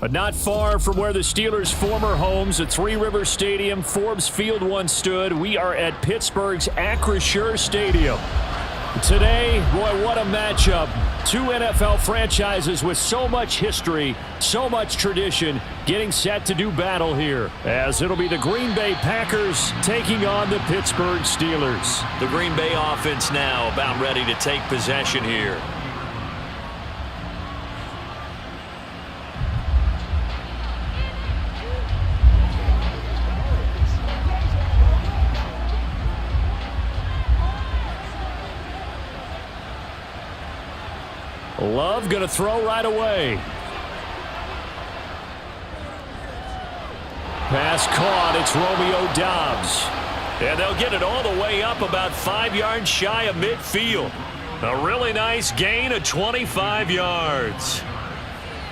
But not far from where the Steelers' former homes at Three Rivers Stadium, Forbes Field once stood, we are at Pittsburgh's Acrisure Stadium. Today, boy, what a matchup. Two NFL franchises with so much history, so much tradition, getting set to do battle here, as it'll be the Green Bay Packers taking on the Pittsburgh Steelers. The Green Bay offense now about ready to take possession here. Love going to throw right away. Pass caught. It's Romeo Doubs. And they'll get it all the way up about 5 yards shy of midfield. A really nice gain of 25 yards.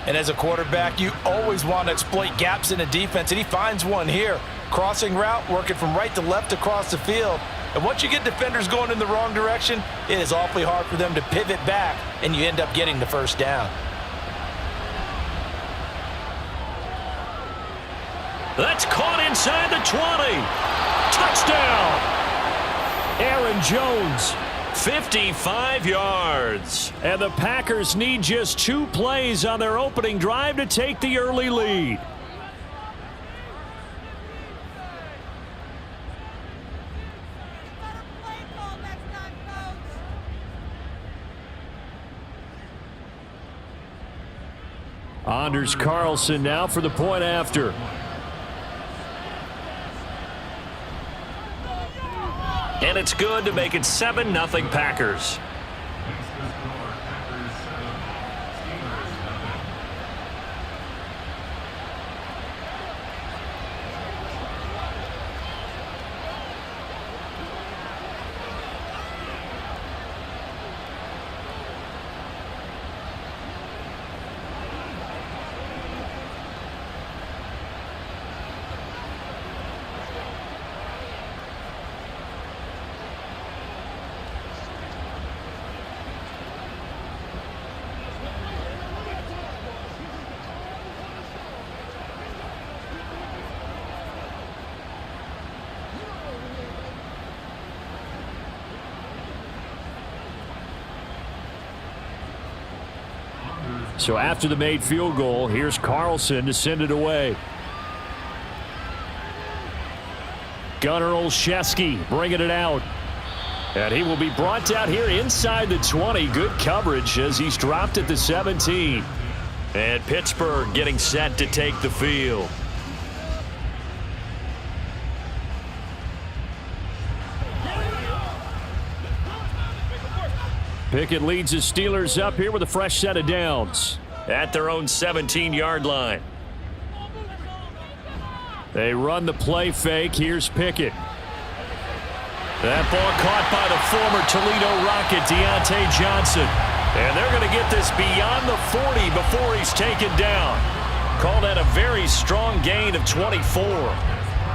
And as a quarterback, you always want to exploit gaps in the defense, and he finds one here. Crossing route, working from right to left across the field. And once you get defenders going in the wrong direction, it is awfully hard for them to pivot back, and you end up getting the first down. That's caught inside the 20. Touchdown! Aaron Jones. 55 yards. And the Packers need just 2 plays on their opening drive to take the early lead. Anders Carlson now for the point after. And it's good to make it 7-0 Packers. So after the made field goal, here's Carlson to send it away. Gunnar Olszewski bringing it out. And he will be brought down here inside the 20. Good coverage as he's dropped at the 17. And Pittsburgh getting set to take the field. Pickett leads his Steelers up here with a fresh set of downs. At their own 17-yard line. They run the play fake. Here's Pickett. That ball caught by the former Toledo Rocket, Deontay Johnson. And they're going to get this beyond the 40 before he's taken down. Call that a very strong gain of 24.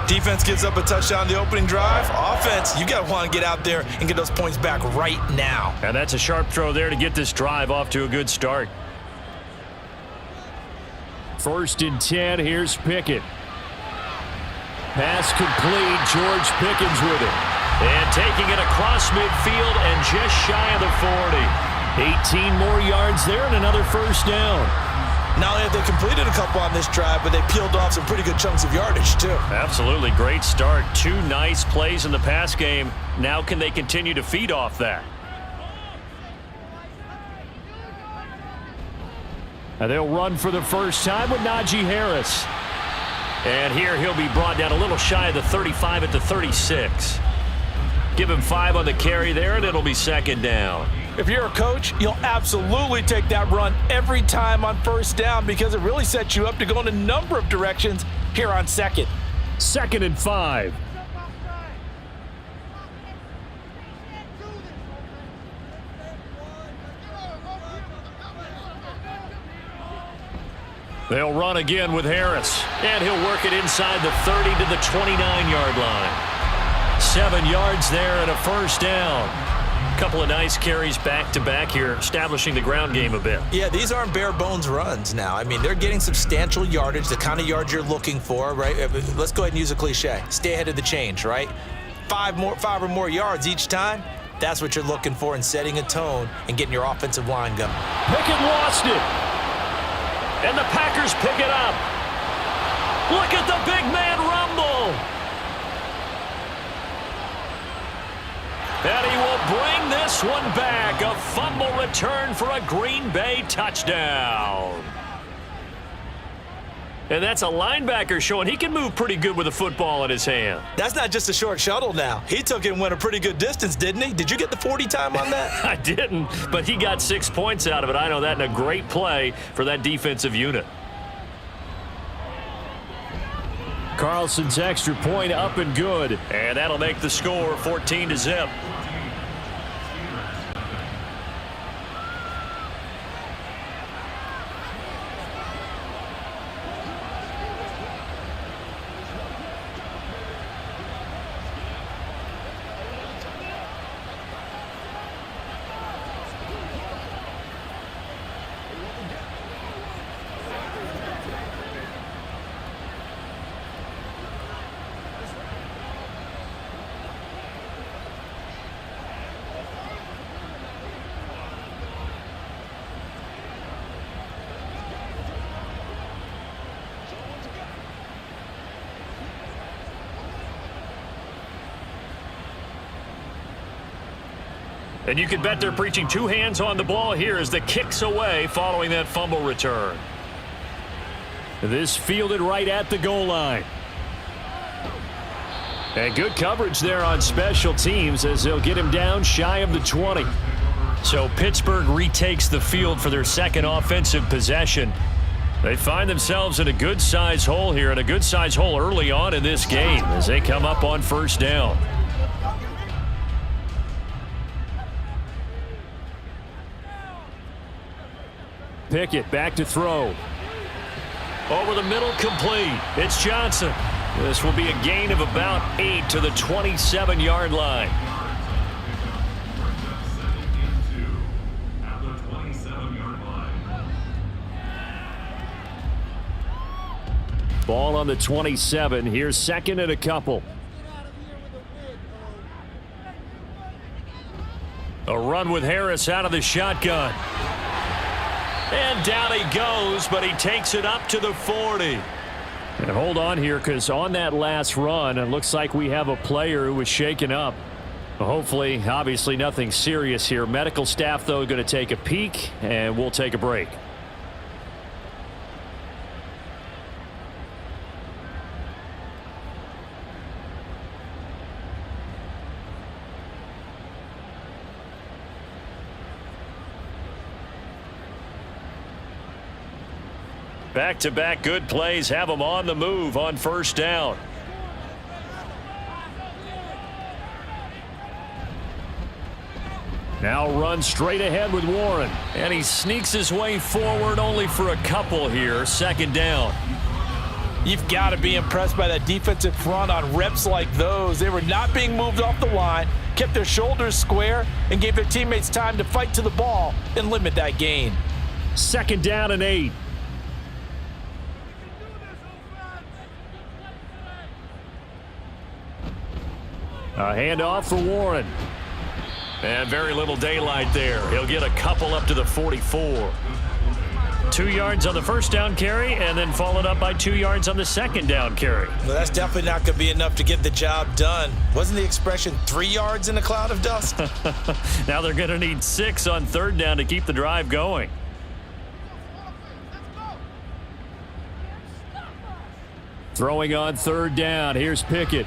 Defense gives up a touchdown the opening drive. Offense, you got to want to get out there and get those points back right now. And that's a sharp throw there to get this drive off to a good start. 1st and 10. Here's Pickett. Pass complete. George Pickens with it. And taking it across midfield and just shy of the 40. 18 more yards there and another first down. Not only have they completed a couple on this drive, but they peeled off some pretty good chunks of yardage, too. Absolutely. Great start. 2 nice plays in the pass game. Now can they continue to feed off that? And they'll run for the first time with Najee Harris. And here he'll be brought down a little shy of the 35 at the 36. Give him 5 on the carry there, and it'll be 2nd down. If you're a coach, you'll absolutely take that run every time on 1st down because it really sets you up to go in a number of directions here on 2nd. 2nd and 5. They'll run again with Harris. And he'll work it inside the 30 to the 29-yard line. 7 yards there and a first down. Couple of nice carries back-to-back here, establishing the ground game a bit. Yeah, these aren't bare-bones runs now. I mean, they're getting substantial yardage, the kind of yards you're looking for, right? Let's go ahead and use a cliche. Stay ahead of the change, right? Five or more yards each time. That's what you're looking for in setting a tone and getting your offensive line going. Pickett lost it. And the Packers pick it up. Look at the big man rumble. And he will bring this one back. A fumble return for a Green Bay touchdown. And that's a linebacker showing he can move pretty good with a football in his hand. That's not just a short shuttle now. He took it and went a pretty good distance, didn't he? Did you get the 40 time on that? I didn't, but he got 6 points out of it. I know that, in a great play for that defensive unit. Carlson's extra point up and good. And that'll make the score 14-0. And you can bet they're preaching two hands on the ball here as the kick's away following that fumble return. This fielded right at the goal line. And good coverage there on special teams as they'll get him down shy of the 20. So Pittsburgh retakes the field for their second offensive possession. They find themselves in a good-sized hole here, and a good-sized hole early on in this game as they come up on first down. Pickett back to throw. Over the middle, complete. It's Johnson. This will be a gain of about 8 to the 27-yard line. Ball on the 27. Here's second and a couple. A run with Harris out of the shotgun. And down he goes, but he takes it up to the 40. And hold on here, because on that last run, it looks like we have a player who was shaken up. Hopefully, obviously nothing serious here. Medical staff, though, going to take a peek, and we'll take a break. Back-to-back good plays have them on the move on first down. Now run straight ahead with Warren. And he sneaks his way forward only for a couple here. Second down. You've got to be impressed by that defensive front on reps like those. They were not being moved off the line, kept their shoulders square, and gave their teammates time to fight to the ball and limit that gain. Second down and 8. A handoff for Warren. And very little daylight there. He'll get a couple up to the 44. 2 yards on the first down carry, and then followed up by 2 yards on the second down carry. Well, that's definitely not going to be enough to get the job done. Wasn't the expression 3 yards in a cloud of dust? Now they're going to need 6 on third down to keep the drive going. Throwing on third down. Here's Pickett.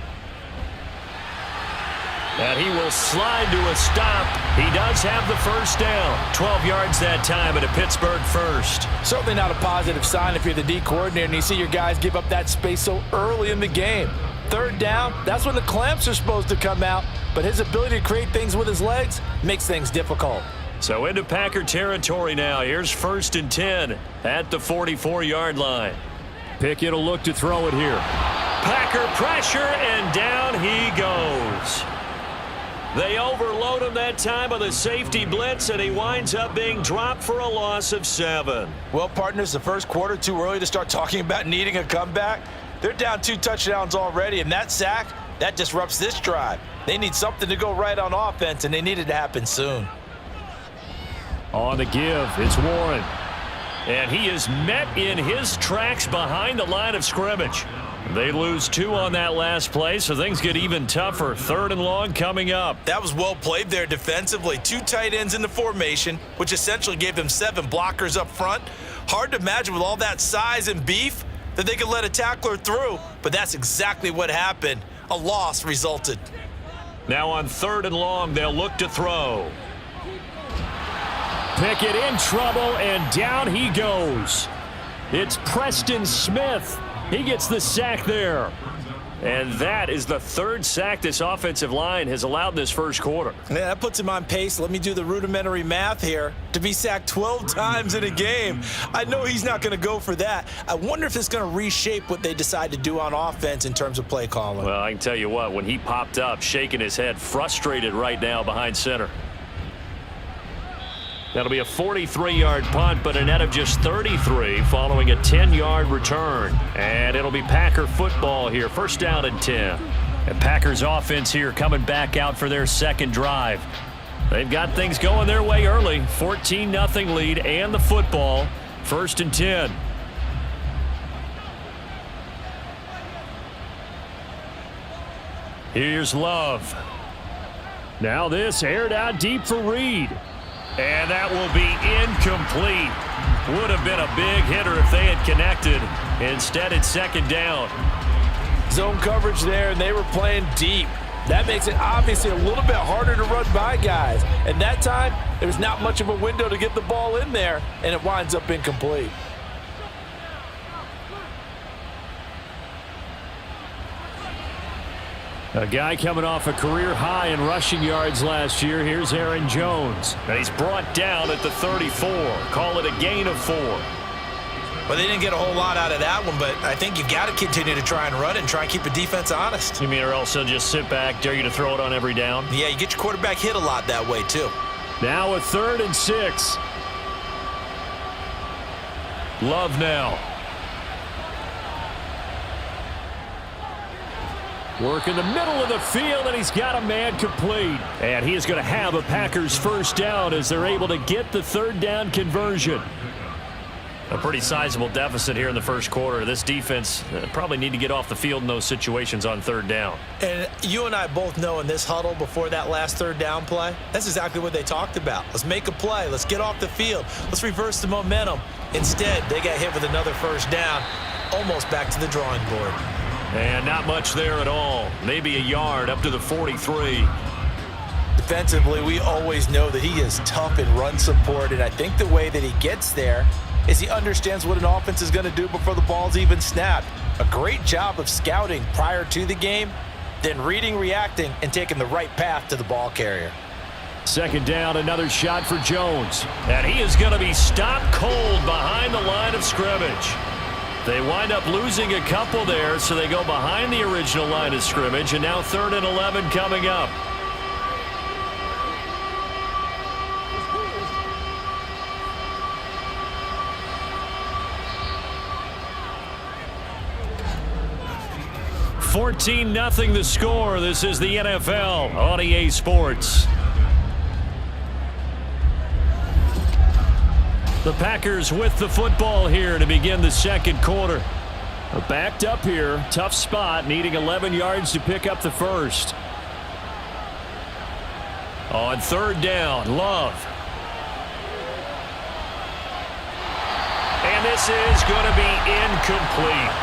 And he will slide to a stop. He does have the first down. 12 yards that time at a Pittsburgh first. Certainly not a positive sign if you're the D coordinator and you see your guys give up that space so early in the game. Third down, that's when the clamps are supposed to come out, but his ability to create things with his legs makes things difficult. So into Packer territory now. Here's first and 10 at the 44-yard line. Pickett will look to throw it here. Packer pressure, and down he goes. They overload him that time with a safety blitz, and he winds up being dropped for a loss of 7. Well, partners, the first quarter, too early to start talking about needing a comeback. They're down 2 touchdowns already, and that sack, that disrupts this drive. They need something to go right on offense, and they need it to happen soon. On the give, it's Warren. And he is met in his tracks behind the line of scrimmage. They lose 2 on that last play, so things get even tougher. 3rd and long coming up. That was well played there defensively. 2 tight ends in the formation, which essentially gave them 7 blockers up front. Hard to imagine with all that size and beef that they could let a tackler through, but that's exactly what happened. A loss resulted. Now on 3rd and long, they'll look to throw. Pickett in trouble, and down he goes. It's Preston Smith. He gets the sack there. And that is the 3rd sack this offensive line has allowed in this first quarter. Yeah, that puts him on pace. Let me do the rudimentary math here. To be sacked 12 times in a game, I know he's not going to go for that. I wonder if it's going to reshape what they decide to do on offense in terms of play calling. Well, I can tell you what, when he popped up, shaking his head, frustrated right now behind center. That'll be a 43-yard punt, but a net of just 33 following a 10-yard return. And it'll be Packer football here, 1st down and 10. And Packers offense here coming back out for their second drive. They've got things going their way early. 14-0 lead and the football. 1st and 10. Here's Love. Now this aired out deep for Reed. And that will be incomplete. Would have been a big hitter if they had connected. Instead, it's 2nd down. Zone coverage there, and they were playing deep. That makes it obviously a little bit harder to run by guys. And that time, there's not much of a window to get the ball in there, and it winds up incomplete. A guy coming off a career high in rushing yards last year. Here's Aaron Jones. And he's brought down at the 34. Call it a gain of 4. Well, they didn't get a whole lot out of that one, but I think you've got to continue to try and run it and try and keep the defense honest. You mean or else they'll just sit back, dare you to throw it on every down? Yeah, you get your quarterback hit a lot that way, too. Now a 3rd and 6. Love now. Work in the middle of the field, and he's got a man complete. And he is going to have a Packers 1st down as they're able to get the 3rd down conversion. A pretty sizable deficit here in the first quarter. This defense probably need to get off the field in those situations on 3rd down. And you and I both know in this huddle before that last 3rd down play, that's exactly what they talked about. Let's make a play. Let's get off the field. Let's reverse the momentum. Instead, they got hit with another 1st down, almost back to the drawing board. And not much there at all. Maybe a yard up to the 43. Defensively, we always know that he is tough in run support, and I think the way that he gets there is he understands what an offense is going to do before the ball's even snapped. A great job of scouting prior to the game, then reading, reacting, and taking the right path to the ball carrier. 2nd down, another shot for Jones. And he is going to be stopped cold behind the line of scrimmage. They wind up losing a couple there, so they go behind the original line of scrimmage, and now 3rd and 11 coming up. $14-0 the score. This is the NFL on EA Sports. The Packers with the football here to begin the 2nd quarter. They're backed up here. Tough spot, needing 11 yards to pick up the 1st. On 3rd down, Love. And this is going to be incomplete.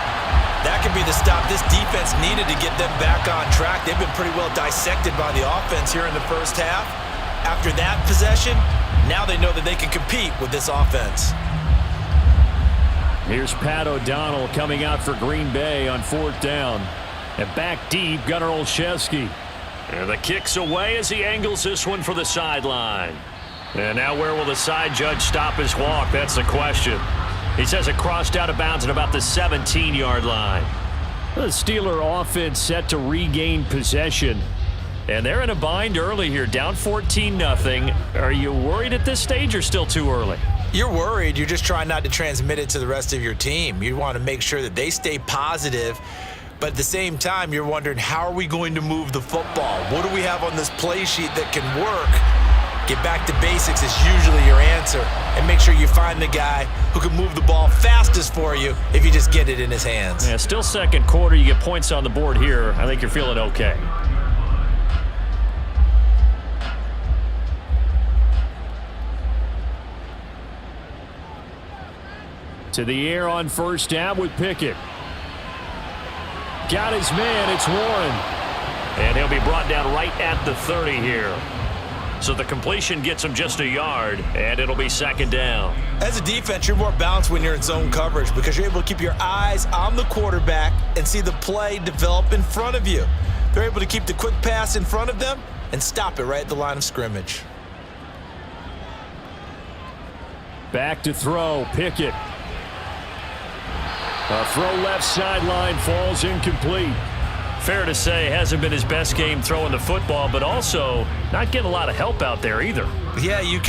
That could be the stop this defense needed to get them back on track. They've been pretty well dissected by the offense here in the first half. After that possession, now they know that they can compete with this offense. Here's Pat O'Donnell coming out for Green Bay on 4th down. And back deep, Gunnar Olszewski. And the kick's away as he angles this one for the sideline. And now where will the side judge stop his walk? That's the question. He says it crossed out of bounds at about the 17-yard line. The Steeler offense set to regain possession. And they're in a bind early here, down 14-0. Are you worried at this stage or still too early? You're worried. You're just trying not to transmit it to the rest of your team. You want to make sure that they stay positive. But at the same time, you're wondering, how are we going to move the football? What do we have on this play sheet that can work? Get back to basics is usually your answer. And make sure you find the guy who can move the ball fastest for you if you just get it in his hands. Yeah, still second quarter. You get points on the board here. I think you're feeling okay. To the air on first down with Pickett. Got his man. It's Warren. And he'll be brought down right at the 30 here. So the completion gets him just a yard, and it'll be second down. As a defense, you're more balanced when you're in zone coverage because you're able to keep your eyes on the quarterback and see the play develop in front of you. They're able to keep the quick pass in front of them and stop it right at the line of scrimmage. Back to throw. Pickett. A throw left sideline, falls incomplete. Fair to say, hasn't been his best game throwing the football, but also not getting a lot of help out there either. Yeah, you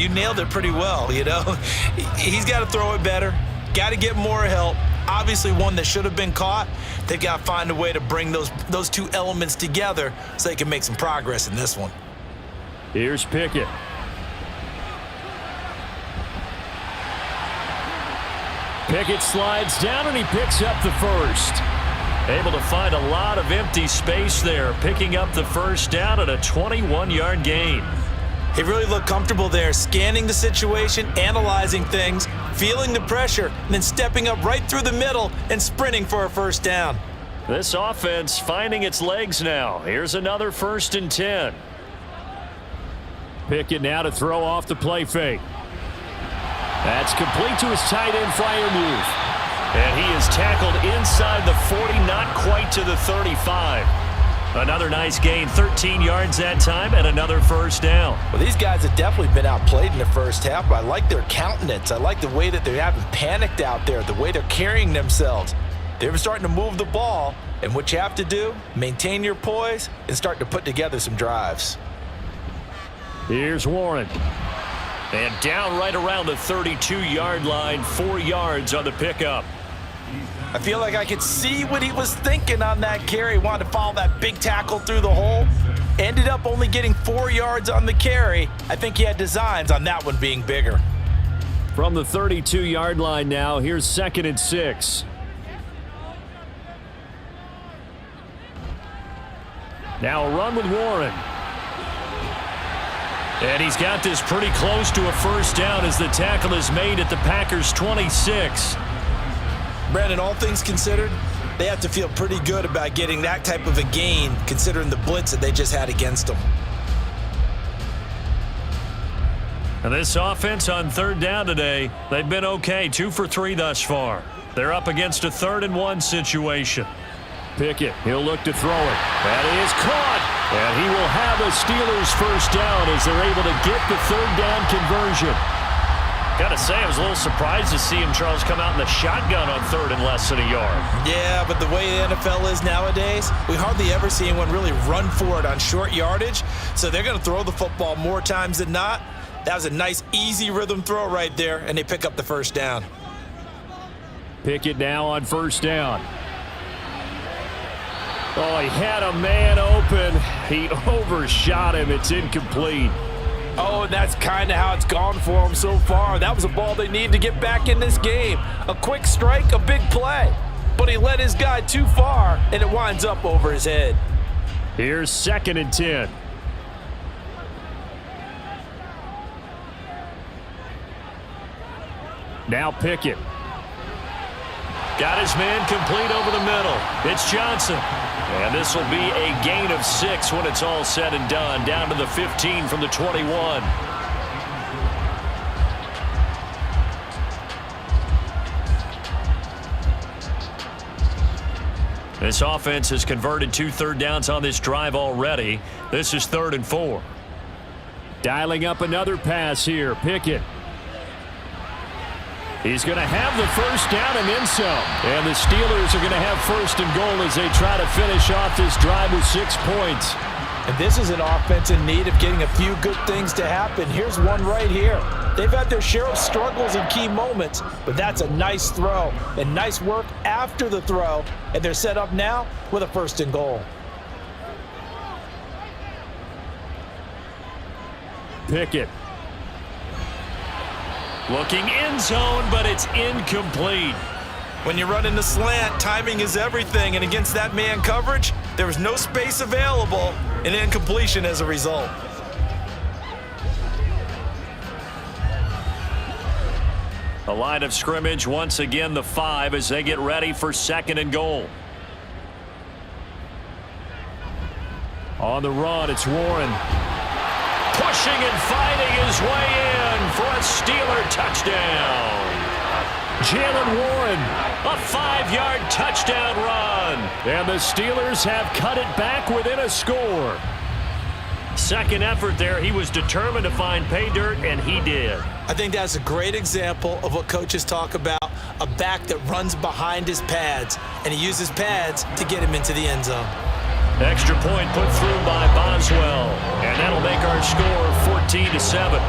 nailed it pretty well, you know. He's got to throw it better, got to get more help. Obviously one that should have been caught. They've got to find a way to bring those two elements together so they can make some progress in this one. Here's Pickett. Pickett slides down and he picks up the first. Able to find a lot of empty space there, picking up the first down at a 21-yard gain. He really looked comfortable there, scanning the situation, analyzing things, feeling the pressure, and then stepping up right through the middle and sprinting for a first down. This offense finding its legs now. Here's another 1st and 10. Pickett now to throw off the play fake. That's complete to his tight end, Freiermuth. And he is tackled inside the 40, not quite to the 35. Another nice gain, 13 yards that time, and another first down. Well, these guys have definitely been outplayed in the first half, but I like their countenance. I like the way that they haven't panicked out there, the way they're carrying themselves. They're starting to move the ball, and what you have to do, maintain your poise and start to put together some drives. Here's Warren. And down right around the 32-yard line, 4 yards on the pickup. I feel like I could see what he was thinking on that carry. Wanted to follow that big tackle through the hole. Ended up only getting 4 yards on the carry. I think he had designs on that one being bigger. From the 32-yard line now, here's 2nd and 6. Now a run with Warren. And he's got this pretty close to a first down as the tackle is made at the Packers' 26. Brandon, all things considered, they have to feel pretty good about getting that type of a gain considering the blitz that they just had against them. And this offense on 3rd down today, they've been okay, 2 for 3 thus far. They're up against a 3rd and 1 situation. Pickett, he'll look to throw it. That is caught. And he will have a Steelers first down as they're able to get the 3rd down conversion. Got to say, I was a little surprised to see him, Charles, come out in the shotgun on 3rd and less than a yard. Yeah, but the way the NFL is nowadays, we hardly ever see anyone really run for it on short yardage. So they're going to throw the football more times than not. That was a nice, easy rhythm throw right there, and they pick up the first down. Pickett now on first down. Oh, he had a man open. He overshot him. It's incomplete. Oh, and that's kind of how it's gone for him so far. That was a ball they need to get back in this game. A quick strike, a big play. But he led his guy too far, and it winds up over his head. Here's 2nd and 10. Now Pickett. Got his man complete over the middle. It's Johnson. And this will be a gain of 6 when it's all said and done. Down to the 15 from the 21. This offense has converted 2 third downs on this drive already. This is 3rd and 4. Dialing up another pass here. Pickett. He's going to have the first down and then some. And the Steelers are going to have 1st and goal as they try to finish off this drive with 6 points. And this is an offense in need of getting a few good things to happen. Here's one right here. They've had their share of struggles in key moments, but that's a nice throw and nice work after the throw. And they're set up now with a 1st and goal. Pickett. Looking end zone, but it's incomplete. When you run in the slant, timing is everything, and against that man coverage, there was no space available, and incompletion as a result. The line of scrimmage, once again, the 5 as they get ready for 2nd and goal. On the run, it's Warren. Pushing and fighting his way in for a Steeler touchdown. Jalen Warren. A 5-yard touchdown run. And the Steelers have cut it back within a score. Second effort there. He was determined to find pay dirt, and he did. I think that's a great example of what coaches talk about, a back that runs behind his pads, and he uses pads to get him into the end zone. Extra point put through by Boswell, and that'll make our score 14-7.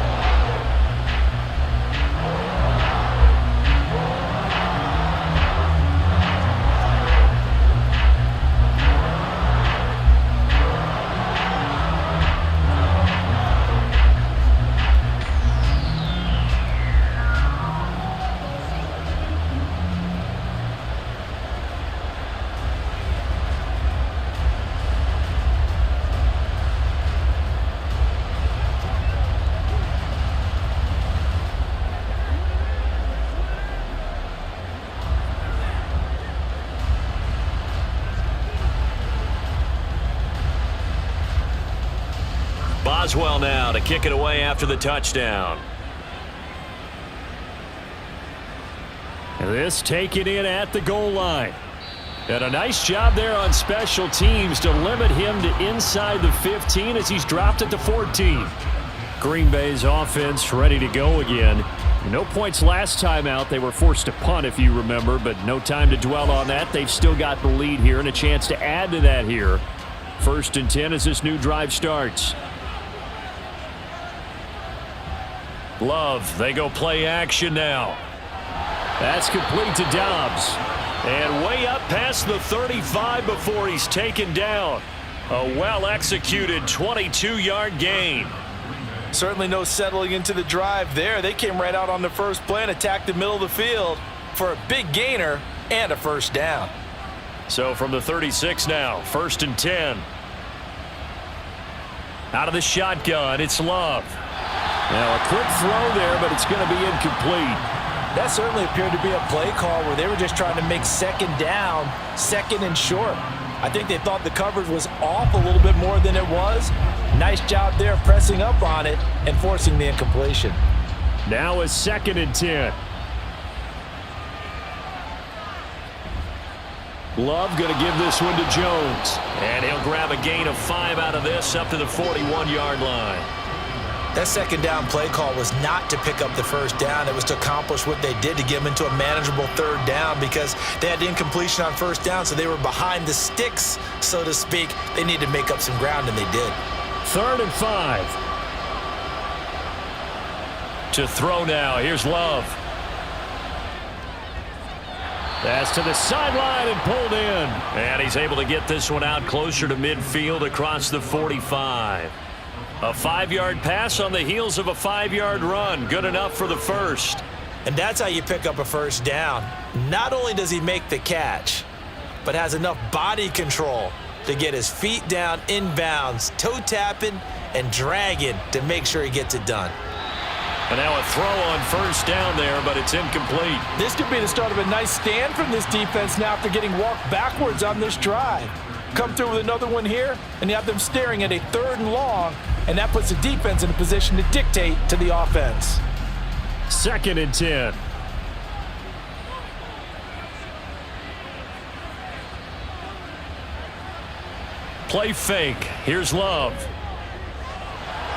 Boswell now to kick it away after the touchdown. This taken in at the goal line. And a nice job there on special teams to limit him to inside the 15 as he's dropped it to 14. Green Bay's offense ready to go again. No points last time out. They were forced to punt, if you remember, but no time to dwell on that. They've still got the lead here and a chance to add to that here. 1st and 10 as this new drive starts. Love, they go play action now. That's complete to Dobbs. And way up past the 35 before he's taken down. A well-executed 22-yard gain. Certainly no settling into the drive there. They came right out on the first play and attacked the middle of the field for a big gainer and a 1st down. So from the 36 now, 1st and 10. Out of the shotgun, it's Love. Now a quick throw there, but it's going to be incomplete. That certainly appeared to be a play call where they were just trying to make 2nd down, 2nd and short. I think they thought the coverage was off a little bit more than it was. Nice job there pressing up on it and forcing the incompletion. Now a 2nd and 10. Love going to give this one to Jones. And he'll grab a gain of 5 out of this up to the 41-yard line. That 2nd down play call was not to pick up the 1st down. It was to accomplish what they did to get them into a manageable 3rd down because they had incompletion on 1st down, so they were behind the sticks, so to speak. They needed to make up some ground, and they did. 3rd and 5. To throw now. Here's Love. That's to the sideline and pulled in. And he's able to get this one out closer to midfield across the 45. A 5-yard pass on the heels of a 5-yard run. Good enough for the 1st. And that's how you pick up a 1st down. Not only does he make the catch, but has enough body control to get his feet down inbounds, toe tapping and dragging to make sure he gets it done. And now a throw on 1st down there, but it's incomplete. This could be the start of a nice stand from this defense now after getting walked backwards on this drive. Come through with another one here, and you have them staring at a 3rd and long, and that puts the defense in a position to dictate to the offense. 2nd and 10. Play fake. Here's Love.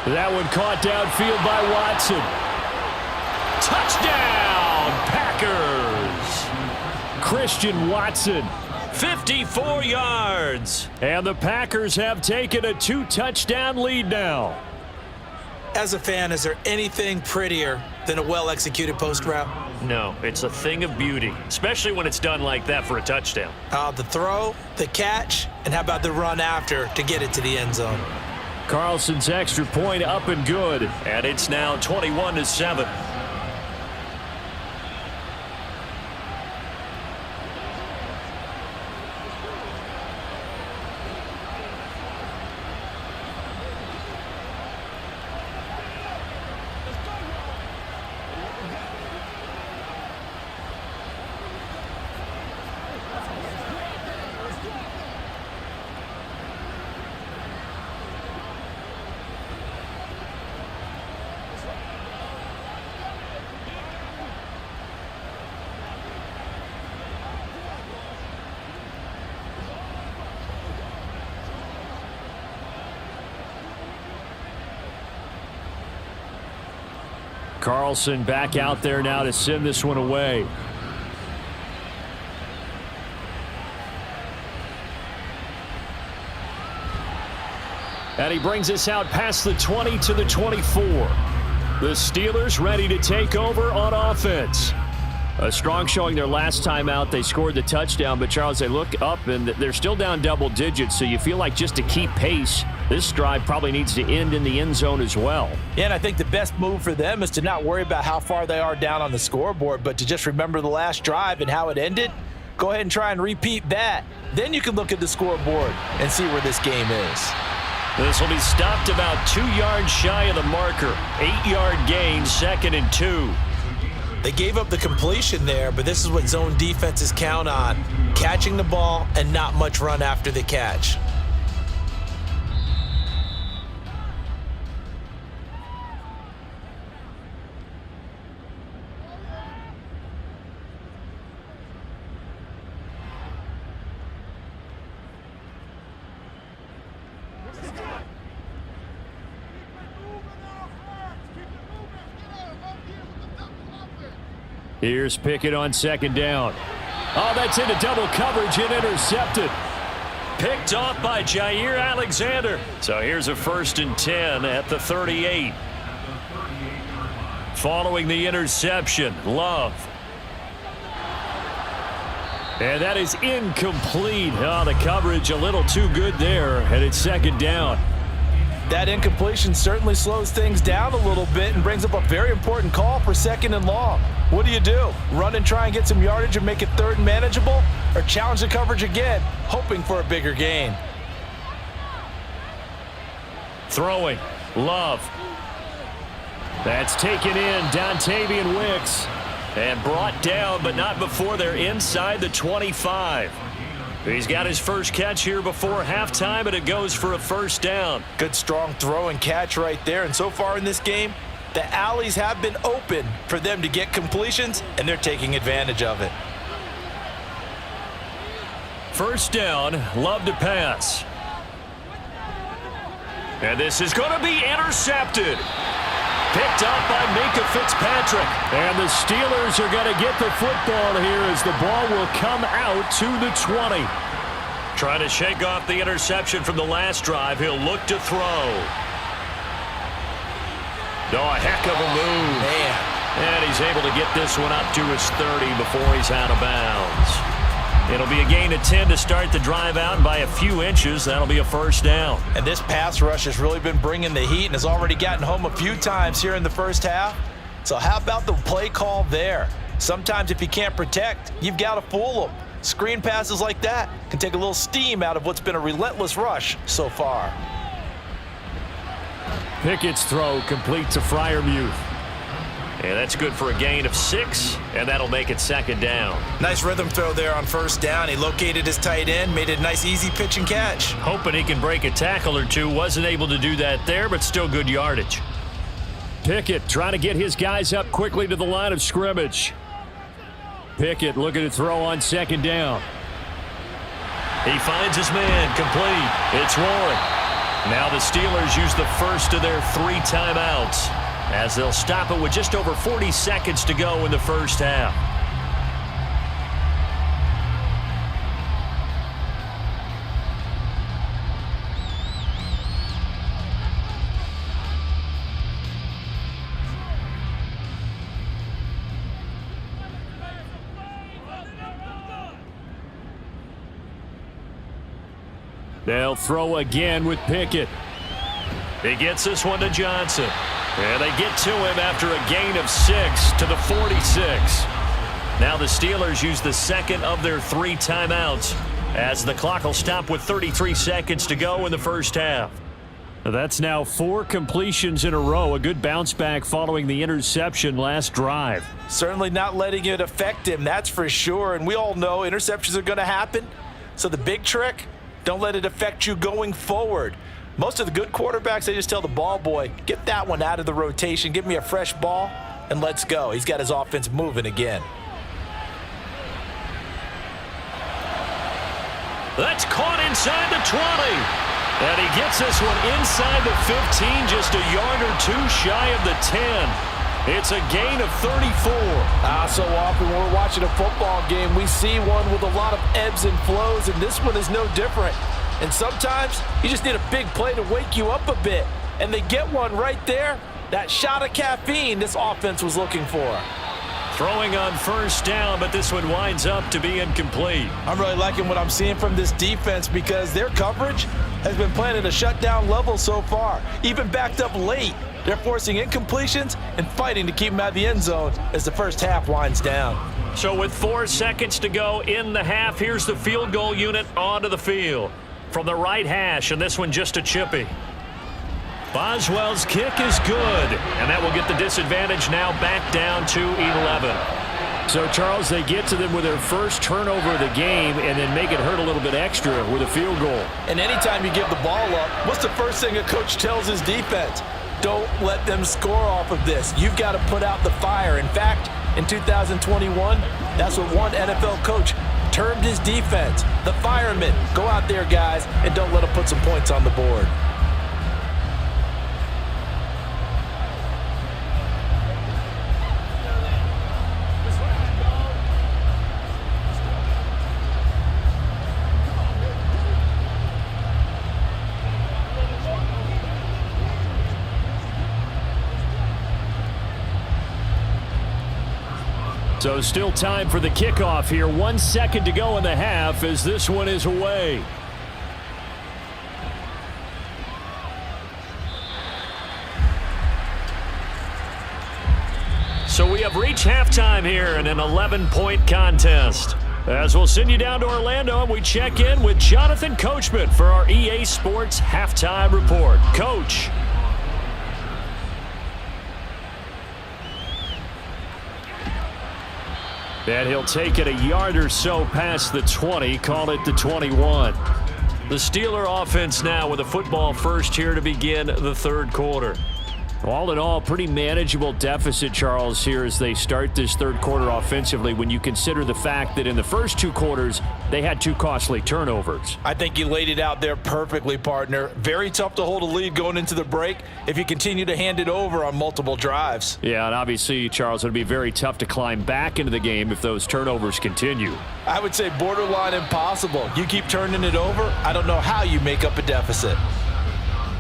That one caught downfield by Watson. Touchdown, Packers! Christian Watson 54 yards. And the Packers have taken a 2-touchdown lead now. As a fan, is there anything prettier than a well-executed post route? No, it's a thing of beauty, especially when it's done like that for a touchdown. The throw, the catch, and how about the run after to get it to the end zone? Carlson's extra point up and good. And it's now 21-7. Carlson back out there now to send this one away. And he brings us out past the 20 to the 24. The Steelers ready to take over on offense. A strong showing their last time out. They scored the touchdown, but Charles, they look up and they're still down double digits, so you feel like just to keep pace, this drive probably needs to end in the end zone as well. Yeah, and I think the best move for them is to not worry about how far they are down on the scoreboard, but to just remember the last drive and how it ended. Go ahead and try and repeat that. Then you can look at the scoreboard and see where this game is. This will be stopped about 2 yards shy of the marker. 8-yard gain, 2nd and 2. They gave up the completion there, but this is what zone defenses count on. Catching the ball and not much run after the catch. Here's Pickett on 2nd down. Oh, that's into double coverage and intercepted. Picked off by Jair Alexander. So here's a 1st and 10 at the 38. Following the interception, Love. And that is incomplete. Oh, the coverage a little too good there, and it's 2nd down. That incompletion certainly slows things down a little bit and brings up a very important call for 2nd and long. What do? Run and try and get some yardage and make it 3rd and manageable? Or challenge the coverage again, hoping for a bigger gain? Throwing, Love. That's taken in, Dontavian Wicks. And brought down, but not before they're inside the 25. He's got his first catch here before halftime, and it goes for a 1st down. Good, strong throw and catch right there. And so far in this game, the alleys have been open for them to get completions, and they're taking advantage of it. 1st down, Love to pass. And this is going to be intercepted. Picked up by Minka Fitzpatrick. And the Steelers are going to get the football here as the ball will come out to the 20. Trying to shake off the interception from the last drive. He'll look to throw. Oh, a heck of a move. Man. And he's able to get this one up to his 30 before he's out of bounds. It'll be a gain of 10 to start the drive out, and by a few inches, that'll be a 1st down. And this pass rush has really been bringing the heat and has already gotten home a few times here in the first half. So how about the play call there? Sometimes if you can't protect, you've got to fool them. Screen passes like that can take a little steam out of what's been a relentless rush so far. Pickett's throw complete to Freiermuth. And that's good for a gain of 6, and that'll make it 2nd down. Nice rhythm throw there on 1st down. He located his tight end, made it a nice easy pitch and catch. Hoping he can break a tackle or two. Wasn't able to do that there, but still good yardage. Pickett trying to get his guys up quickly to the line of scrimmage. Pickett looking to throw on 2nd down. He finds his man, complete. It's Warren. Now the Steelers use the first of their 3 timeouts, as they'll stop it with just over 40 seconds to go in the first half. They'll throw again with Pickett. He gets this one to Johnson. And they get to him after a gain of 6 to the 46. Now the Steelers use the second of their 3 timeouts as the clock will stop with 33 seconds to go in the first half. That's now 4 completions in a row. A good bounce back following the interception last drive. Certainly not letting it affect him, that's for sure. And we all know interceptions are going to happen. So the big trick, don't let it affect you going forward. Most of the good quarterbacks, they just tell the ball boy, get that one out of the rotation, give me a fresh ball, and let's go. He's got his offense moving again. That's caught inside the 20. And he gets this one inside the 15, just a yard or 2 shy of the 10. It's a gain of 34. So often when we're watching a football game, we see one with a lot of ebbs and flows, and this one is no different. And sometimes you just need a big play to wake you up a bit. And they get one right there. That shot of caffeine this offense was looking for. Throwing on first down, but this one winds up to be incomplete. I'm really liking what I'm seeing from this defense because their coverage has been playing at a shutdown level so far. Even backed up late, they're forcing incompletions and fighting to keep them out of the end zone as the first half winds down. So with 4 seconds to go in the half, here's the field goal unit onto the field. From the right hash, and this one just a chippy. Boswell's kick is good, and that will get the disadvantage now back down to 11. So, Charles, they get to them with their first turnover of the game and then make it hurt a little bit extra with a field goal. And anytime you give the ball up, what's the first thing a coach tells his defense? Don't let them score off of this. You've got to put out the fire. In fact, in 2021, that's what one NFL coach termed his defense. The firemen. Go out there, guys, and don't let them put some points on the board. So still time for the kickoff here. 1 second to go in the half as this one is away. So we have reached halftime here in an 11-point contest. As we'll send you down to Orlando, and we check in with Jonathan Coachman for our EA Sports Halftime Report. Coach. And he'll take it a yard or so past the 20, call it the 21. The Steeler offense now with a football first here to begin the third quarter. All in all, pretty manageable deficit, Charles, here as they start this third quarter offensively when you consider the fact that in the first 2 quarters, they had 2 costly turnovers. I think you laid it out there perfectly, partner. Very tough to hold a lead going into the break if you continue to hand it over on multiple drives. Yeah, and obviously, Charles, it'll be very tough to climb back into the game if those turnovers continue. I would say borderline impossible. You keep turning it over, I don't know how you make up a deficit.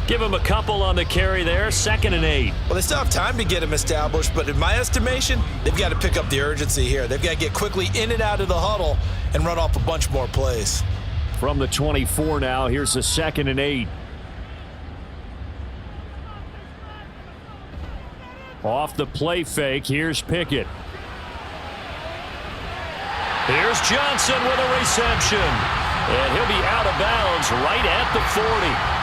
Give him a couple on the carry there, 2nd and 8. Well, they still have time to get him established, but in my estimation, they've got to pick up the urgency here. They've got to get quickly in and out of the huddle and run off a bunch more plays. From the 24 now, here's a 2nd and 8. Off the play fake, here's Pickett. Here's Johnson with a reception. And he'll be out of bounds right at the 40.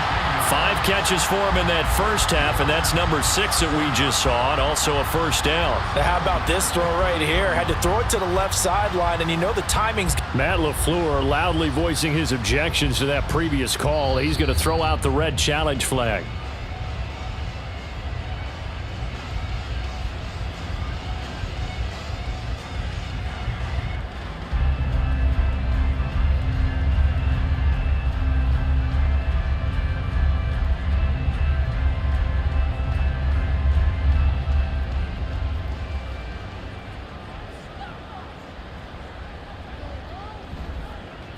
5 catches for him in that first half, and that's number 6 that we just saw, and also a first down. Now how about this throw right here? Had to throw it to the left sideline, and you know the timing's... Matt LaFleur loudly voicing his objections to that previous call. He's going to throw out the red challenge flag.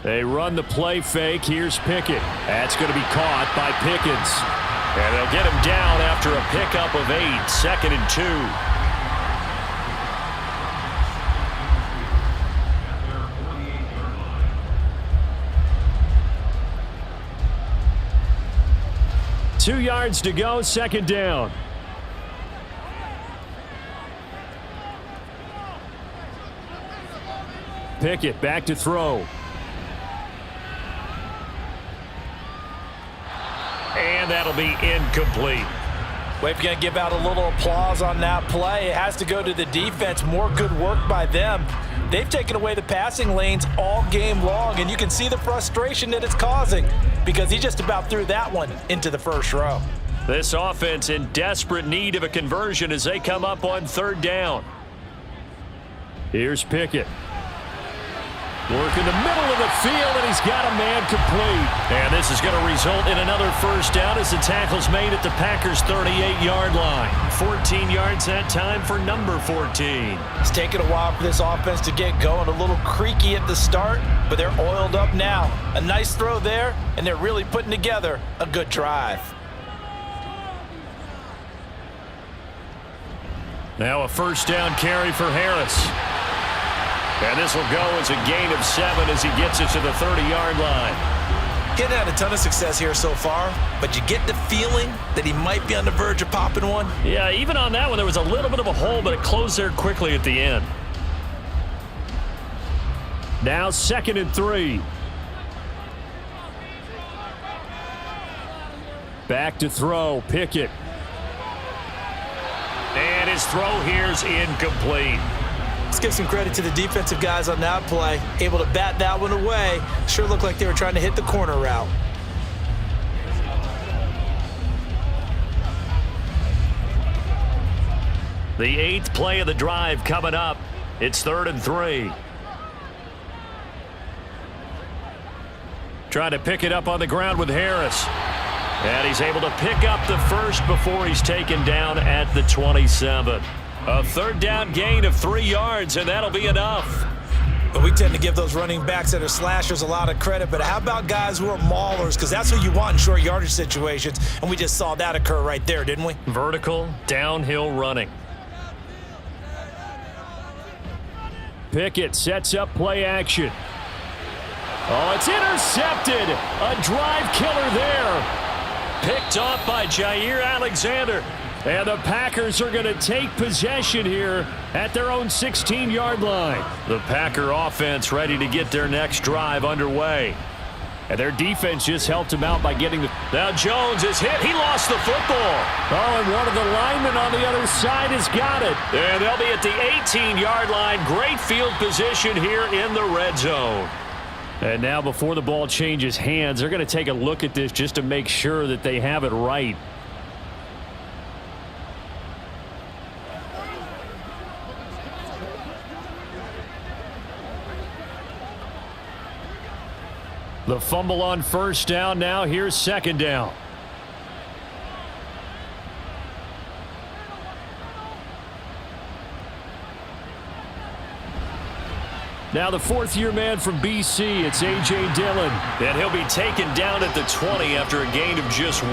They run the play fake. Here's Pickett. That's going to be caught by Pickens. And they'll get him down after a pickup of 8, 2nd and 2. 2 yards to go, second down. Pickett back to throw. And that'll be incomplete. Well, if you're going to give out a little applause on that play, it has to go to the defense. More good work by them. They've taken away the passing lanes all game long, and you can see the frustration that it's causing because he just about threw that one into the first row. This offense in desperate need of a conversion as they come up on third down. Here's Pickett. Work in the middle of the field, and he's got a man complete. And this is going to result in another first down as the tackle's made at the Packers' 38-yard line. 14 yards that time for number 14. It's taken a while for this offense to get going. A little creaky at the start, but they're oiled up now. A nice throw there, and they're really putting together a good drive. Now a first down carry for Harris. And this will go as a gain of 7 as he gets it to the 30-yard line. Getting had a ton of success here so far, but you get the feeling that he might be on the verge of popping one. Yeah, even on that one, there was a little bit of a hole, but it closed there quickly at the end. Now 2nd and 3. Back to throw, Pickett. And his throw here's incomplete. Let's give some credit to the defensive guys on that play. Able to bat that one away. Sure looked like they were trying to hit the corner route. The 8th play of the drive coming up. It's 3rd and 3. Trying to pick it up on the ground with Harris. And he's able to pick up the first before he's taken down at the 27. A third down gain of 3 yards, and that'll be enough. But we tend to give those running backs that are slashers a lot of credit, but how about guys who are maulers? Because that's what you want in short yardage situations, and we just saw that occur right there, didn't we? Vertical, downhill running. Pickett sets up play action. Oh, it's intercepted. A drive killer there. Picked off by Jair Alexander. And the Packers are going to take possession here at their own 16-yard line. The Packer offense ready to get their next drive underway. And their defense just helped him out by getting the... Now Jones is hit. He lost the football. Oh, and one of the linemen on the other side has got it. And they'll be at the 18-yard line. Great field position here in the red zone. And now before the ball changes hands, they're going to take a look at this just to make sure that they have it right. The fumble on first down. Now here's second down. Now the fourth-year man from BC, it's A.J. Dillon. And he'll be taken down at the 20 after a gain of just 1.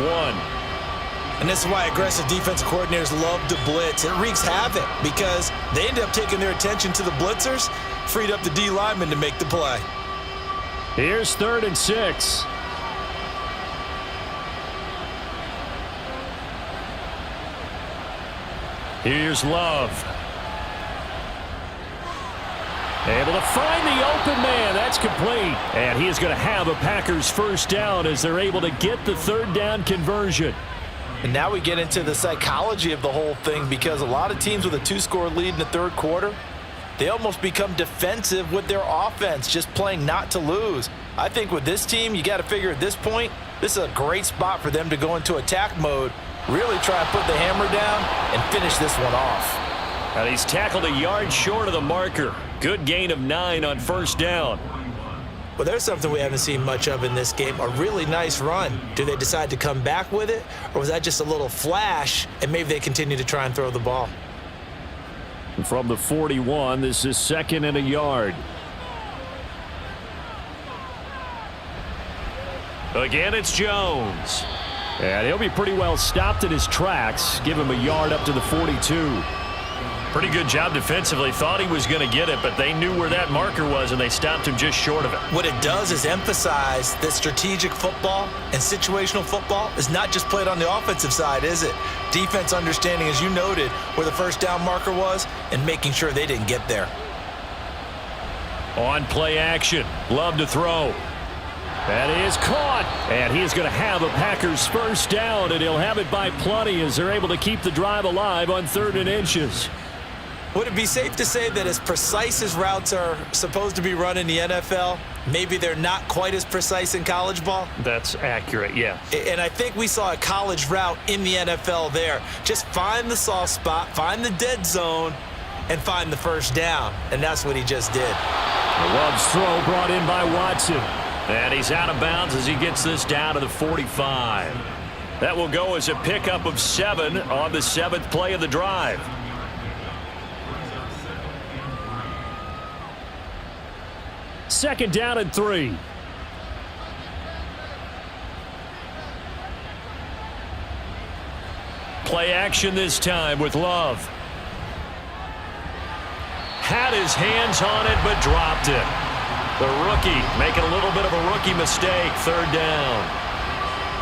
And this is why aggressive defensive coordinators love to blitz. It wreaks havoc because they end up taking their attention to the blitzers, freed up the D lineman to make the play. Here's 3rd and 6. Here's Love. Able to find the open man. That's complete. And he is going to have a Packers first down as they're able to get the third down conversion. And now we get into the psychology of the whole thing because a lot of teams with a 2-score lead in the third quarter, they almost become defensive with their offense, just playing not to lose. I think with this team, you got to figure at this point, this is a great spot for them to go into attack mode, really try and put the hammer down and finish this one off. And he's tackled a yard short of the marker. Good gain of 9 on first down. Well, there's something we haven't seen much of in this game, a really nice run. Do they decide to come back with it, or was that just a little flash, and maybe they continue to try and throw the ball? From the 41, this is 2nd and a yard. Again, it's Jones. And he'll be pretty well stopped in his tracks. Give him a yard up to the 42. Pretty good job defensively. Thought he was going to get it, but they knew where that marker was, and they stopped him just short of it. What it does is emphasize that strategic football and situational football is not just played on the offensive side, is it? Defense understanding, as you noted, where the first down marker was and making sure they didn't get there. On play action. Love to throw. That is caught. And he is going to have a Packers first down, and he'll have it by plenty as they're able to keep the drive alive on 3rd and inches. Would it be safe to say that as precise as routes are supposed to be run in the NFL, maybe they're not quite as precise in college ball? That's accurate, yeah. And I think we saw a college route in the NFL there. Just find the soft spot, find the dead zone, and find the first down. And that's what he just did. Love's throw brought in by Watson. And he's out of bounds as he gets this down to the 45. That will go as a pickup of 7 on the 7th play of the drive. Second down and 3. Play action this time with Love. Had his hands on it, but dropped it. The rookie making a little bit of a rookie mistake. 3rd down.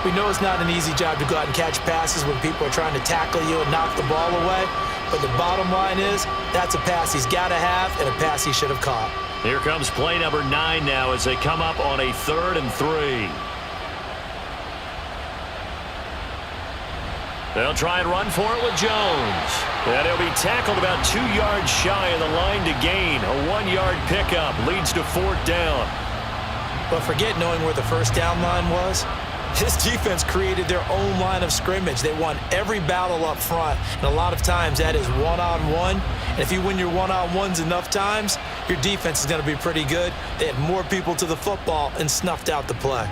We know it's not an easy job to go out and catch passes when people are trying to tackle you and knock the ball away. But the bottom line is, that's a pass he's got to have and a pass he should have caught. Here comes play number 9 now as they come up on a 3rd and 3. They'll try and run for it with Jones. And he'll be tackled about 2 yards shy of the line to gain. A 1-yard pickup leads to 4th down. But forget knowing where the first down line was. This defense created their own line of scrimmage. They won every battle up front, and a lot of times that is one-on-one. And if you win your one-on-ones enough times, your defense is going to be pretty good. They had more people to the football and snuffed out the play.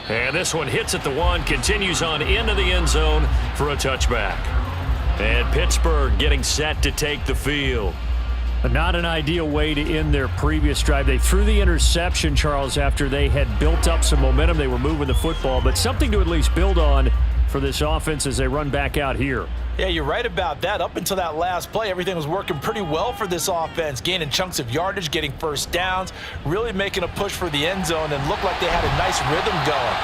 And this one hits at the 1, continues on into the end zone for a touchback. And Pittsburgh getting set to take the field. Not an ideal way to end their previous drive. They threw the interception, Charles, after they had built up some momentum. They were moving the football, but something to at least build on for this offense as they run back out here. Yeah, you're right about that. Up until that last play, everything was working pretty well for this offense, gaining chunks of yardage, getting first downs, really making a push for the end zone, and looked like they had a nice rhythm going.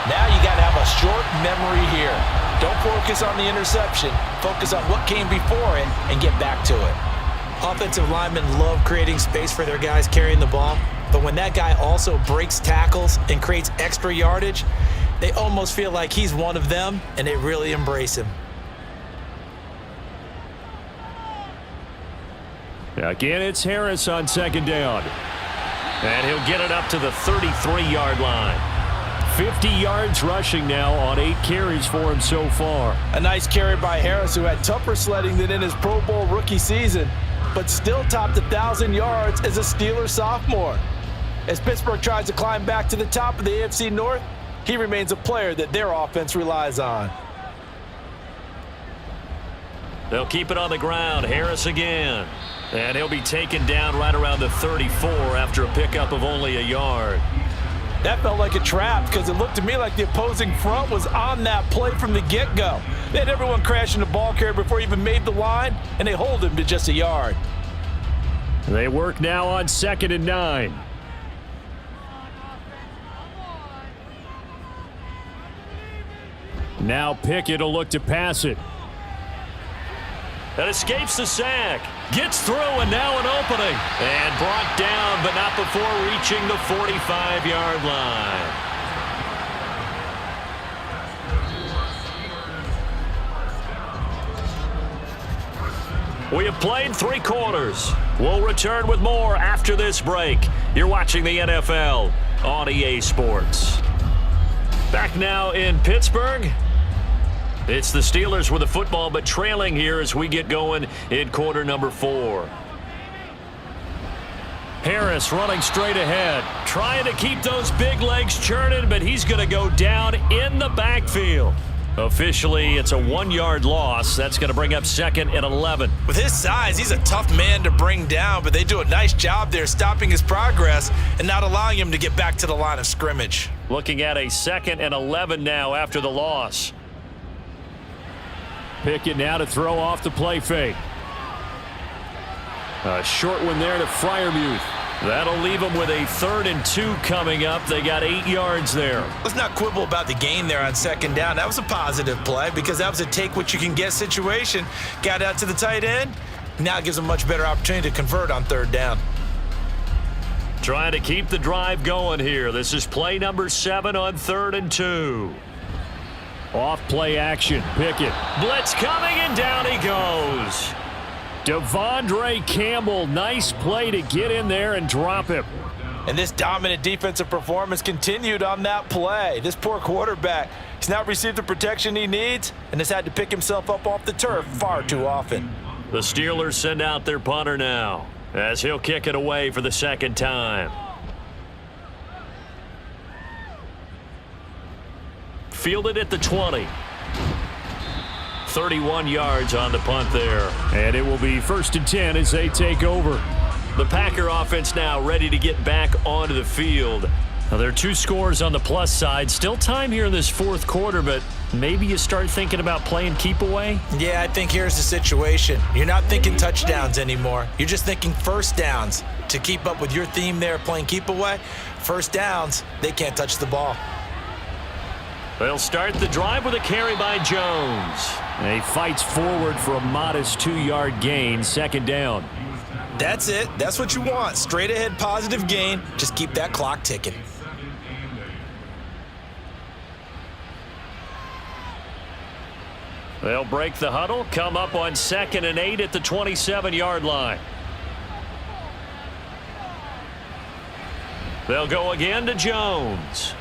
Now you got to have a short memory here. Don't focus on the interception. Focus on what came before it and get back to it. Offensive linemen love creating space for their guys carrying the ball, but when that guy also breaks tackles and creates extra yardage, they almost feel like he's one of them, and they really embrace him. Again, it's Harris on 2nd down. And he'll get it up to the 33-yard line. 50 yards rushing now on 8 carries for him so far. A nice carry by Harris, who had tougher sledding than in his Pro Bowl rookie season, but still topped 1,000 yards as a Steelers sophomore. As Pittsburgh tries to climb back to the top of the AFC North, he remains a player that their offense relies on. They'll keep it on the ground. Harris again. And he'll be taken down right around the 34 after a pickup of only a yard. That felt like a trap because it looked to me like the opposing front was on that play from the get-go. They had everyone crashing the ball carrier before he even made the line, and they hold him to just a yard. They work now on 2nd and 9. Now Pickett will look to pass it. That escapes the sack. Gets through, and now an opening. And brought down, but not before reaching the 45-yard line. We have played 3 quarters. We'll return with more after this break. You're watching the NFL on EA Sports. Back now in Pittsburgh. It's the Steelers with the football, but trailing here as we get going in quarter number 4. Harris running straight ahead, trying to keep those big legs churning, but he's going to go down in the backfield. Officially, it's a 1-yard loss. That's going to bring up 2nd and 11. With his size, he's a tough man to bring down, but they do a nice job there stopping his progress and not allowing him to get back to the line of scrimmage. Looking at a 2nd and 11 now after the loss. Pickett now to throw off the play fake. A short one there to Freiermuth. That'll leave them with a 3rd and 2 coming up. They got 8 yards there. Let's not quibble about the gain there on 2nd down. That was a positive play because that was a take-what-you-can-get situation. Got out to the tight end. Now it gives them a much better opportunity to convert on 3rd down. Trying to keep the drive going here. This is play number 7 on 3rd and 2. Off play action. Pickett. Blitz coming, and down he goes. Devondre Campbell, nice play to get in there and drop him. And this dominant defensive performance continued on that play. This poor quarterback, he's not received the protection he needs and has had to pick himself up off the turf far too often. The Steelers send out their punter now as he'll kick it away for the 2nd time. Fielded at the 20. 31 yards on the punt there. And it will be 1st and 10 as they take over. The Packer offense now ready to get back onto the field. Now, there are 2 scores on the plus side. Still time here in this 4th quarter, but maybe you start thinking about playing keep away? Yeah, I think here's the situation. You're not thinking touchdowns anymore. You're just thinking 1st downs. To keep up with your theme there, playing keep away, 1st downs, they can't touch the ball. They'll start the drive with a carry by Jones. And he fights forward for a modest 2-yard gain, 2nd down. That's it. That's what you want. Straight ahead positive gain. Just keep that clock ticking. They'll break the huddle, come up on 2nd and 8 at the 27-yard line. They'll go again to Jones.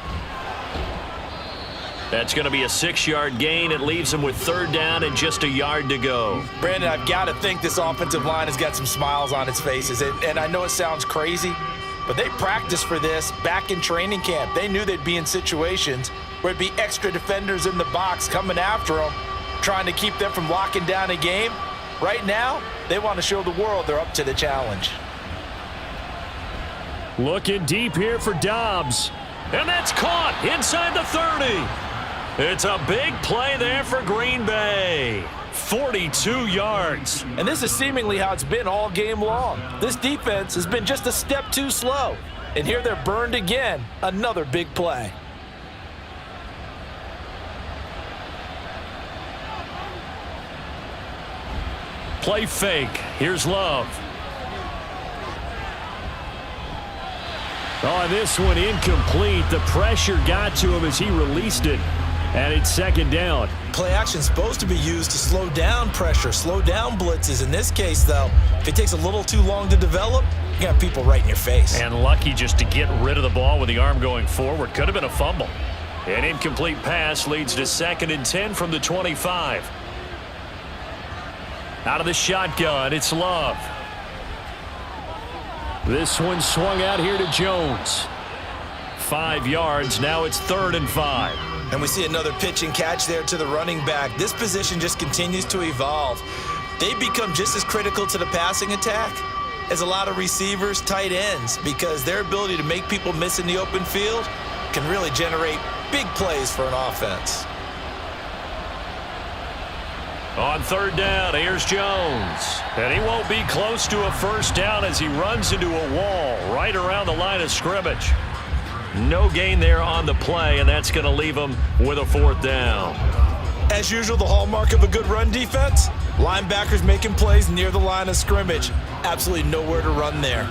That's going to be a 6-yard gain. It leaves him with 3rd down and just a yard to go. Brandon, I've got to think this offensive line has got some smiles on its faces. And I know it sounds crazy, but they practiced for this back in training camp. They knew they'd be in situations where it'd be extra defenders in the box coming after them, trying to keep them from locking down a game. Right now, they want to show the world they're up to the challenge. Looking deep here for Dobbs. And that's caught inside the 30. It's a big play there for Green Bay. 42 yards. And this is seemingly how it's been all game long. This defense has been just a step too slow. And here they're burned again. Another big play. Play fake. Here's Love. Oh, this one incomplete. The pressure got to him as he released it. And it's 2nd down. Play action supposed to be used to slow down pressure, slow down blitzes. In this case, though, if it takes a little too long to develop, you got people right in your face. And lucky just to get rid of the ball with the arm going forward. Could have been a fumble. An incomplete pass leads to 2nd and 10 from the 25. Out of the shotgun, it's Love. This one swung out here to Jones. 5 yards. Now it's 3rd and 5. And we see another pitch and catch there to the running back. This position just continues to evolve. They become just as critical to the passing attack as a lot of receivers, tight ends, because their ability to make people miss in the open field can really generate big plays for an offense. On 3rd down, here's Jones. And he won't be close to a 1st down as he runs into a wall right around the line of scrimmage. No gain there on the play, and that's going to leave him with a 4th down. As usual, the hallmark of a good run defense, linebackers making plays near the line of scrimmage. Absolutely nowhere to run there.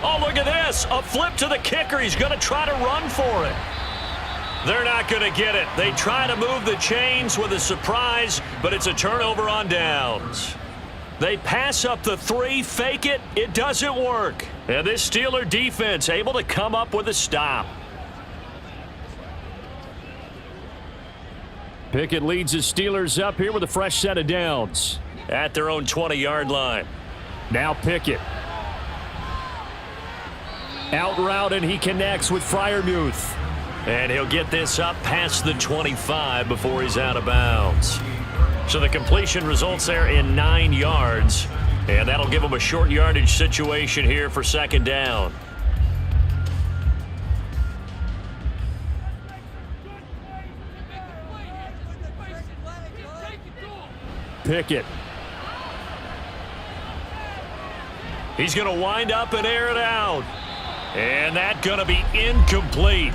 Oh, look at this. A flip to the kicker. He's going to try to run for it. They're not going to get it. They try to move the chains with a surprise, but it's a turnover on downs. They pass up the 3, fake it. It doesn't work. And this Steeler defense able to come up with a stop. Pickett leads the Steelers up here with a fresh set of downs. At their own 20-yard line. Now Pickett. Out route, and he connects with Freiermuth. And he'll get this up past the 25 before he's out of bounds. So the completion results there in 9 yards. And that'll give him a short yardage situation here for 2nd down. Pickett. He's going to wind up and air it out. And that's going to be incomplete.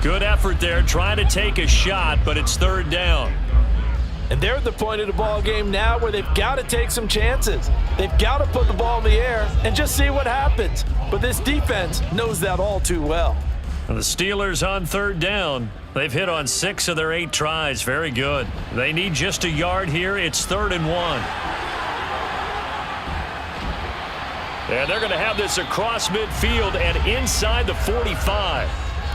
Good effort there trying to take a shot, but it's third down. And they're at the point of the ball game now where they've got to take some chances. They've got to put the ball in the air and just see what happens. But this defense knows that all too well. And the Steelers on third down. They've hit on 6 of their 8 tries. Very good. They need just a yard here. It's 3rd and 1. And they're going to have this across midfield and inside the 45.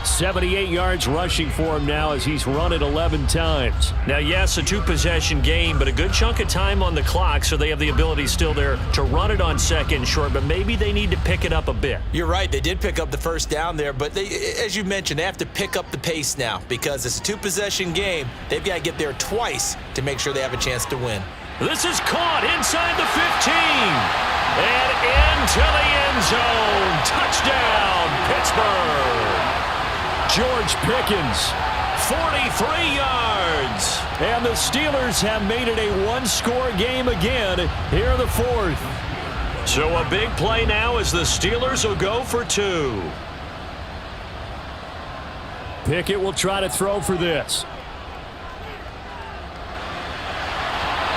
78 yards rushing for him now as he's run it 11 times. Now, yes, a 2-possession game, but a good chunk of time on the clock, so they have the ability still there to run it on 2nd and short, but maybe they need to pick it up a bit. You're right. They did pick up the first down there, but they, as you mentioned, they have to pick up the pace now because it's a 2-possession game. They've got to get there twice to make sure they have a chance to win. This is caught inside the 15 and into the end zone. Touchdown, Pittsburgh. George Pickens. 43 yards. And the Steelers have made it a 1-score game again here in the 4th. So a big play now as the Steelers will go for 2. Pickett will try to throw for this.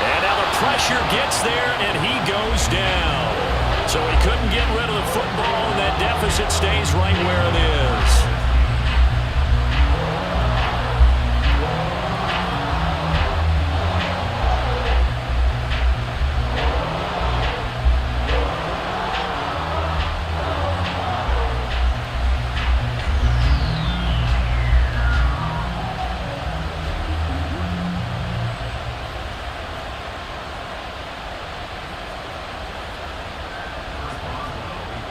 And now the pressure gets there, and he goes down. So he couldn't get rid of the football, and that deficit stays right where it is.